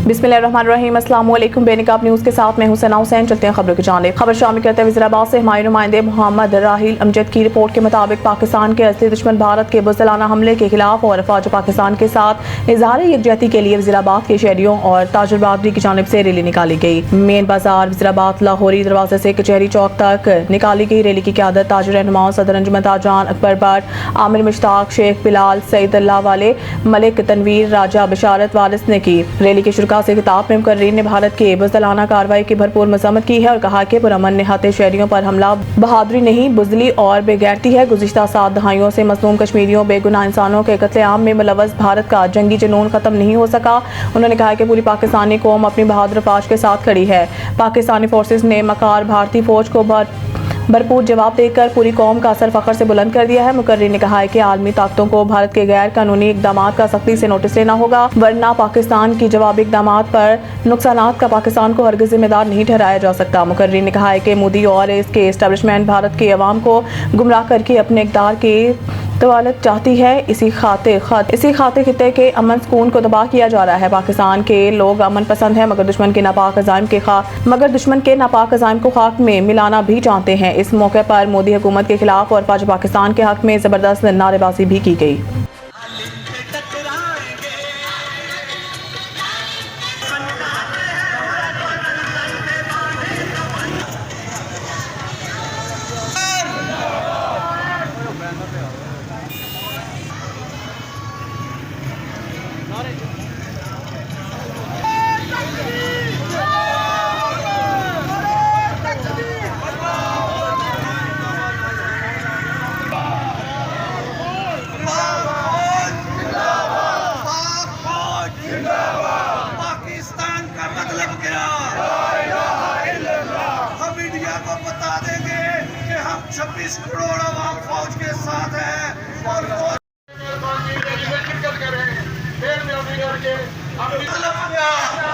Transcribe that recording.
बिस्मिल्लाहिर्रहमानिर्रहीम। अस्सलाम वालेकुम। बेनिकाब न्यूज़ के साथ मैं हूं सना हुसैन। चलते हैं खबरों की जानिब। खबर शामिल करते हैं वज़ीराबाद से हमारे नुमाइंदे मोहम्मद राहिल अमजद की रिपोर्ट के मुताबिक पाकिस्तान के असली दुश्मन भारत के बुज़दिलाना हमले के खिलाफ और अफवाज पाकिस्तान के साथ इज़हार यकजहती के लिए वज़ीराबाद के शहरियों और ताजुर बरादरी की जानिब से रैली निकाली गई। मेन बाजार वज़ीराबाद लाहौरी दरवाजे से कचहरी चौक तक निकाली गई रैली की क़यादत ताजुर रहनुमाओं सदर अंजुमन ताजरान अकबर भट्ट, आमिर मुश्ताक, शेख बिलाल, सईद अल्लाह वाले, मलिक तनवीर, राजा बशारत वारिस ने की। रैली के शुरा से खिताब में मुकर्रीर ने भारत के बुज़दिलाना कार्रवाई की भरपूर मज़म्मत की है और कहा कि पुरअमन निहत्ते शहरियों पर हमला बहादुरी नहीं बुज़दिली और बेगैरती है। गुज़िश्ता 7 दहाइयों से मज़लूम कश्मीरियों बेगुनाह इंसानों के कत्लेआम में मुलव्वस भारत का जंगी जुनून ख़त्म नहीं हो सका। उन्होंने कहा कि पूरी पाकिस्तानी कौम अपनी बहादुर फ़ौज के साथ खड़ी है। पाकिस्तानी फोर्सेस ने मकार भारतीय फ़ौज को भरपूर जवाब देकर पूरी कौम का सर फख्र से बुलंद कर दिया है। मुकर्रीर ने कहा है कि आलमी ताकतों को भारत के गैर कानूनी इकदाम का सख्ती से नोटिस लेना होगा, वरना पाकिस्तान की जवाबी इकदाम पर नुकसानात का पाकिस्तान को हरगिज़ जिम्मेदार नहीं ठहराया जा सकता। मुकर्रीर ने कहा है कि मोदी और इसके एस्टेब्लिशमेंट भारत के अवाम को गुमराह करके अपने इक़्तिदार की तवालत चाहती है। इसी खातिर खित्ते के अमन सुकून को तबाह किया जा रहा है। पाकिस्तान के लोग अमन पसंद है, मगर दुश्मन के नापाक अज़ाइम को खाक में मिलाना भी चाहते हैं। इस मौके पर मोदी हुकूमत के खिलाफ और फौज पाकिस्तान के हक में ज़बरदस्त नारेबाजी भी की गई। पाकिस्तान का मतलब क्या? हम इंडिया को बता देंगे कि हम 26 करोड़ अवाम फौज के साथ हैं और मतलब क्या?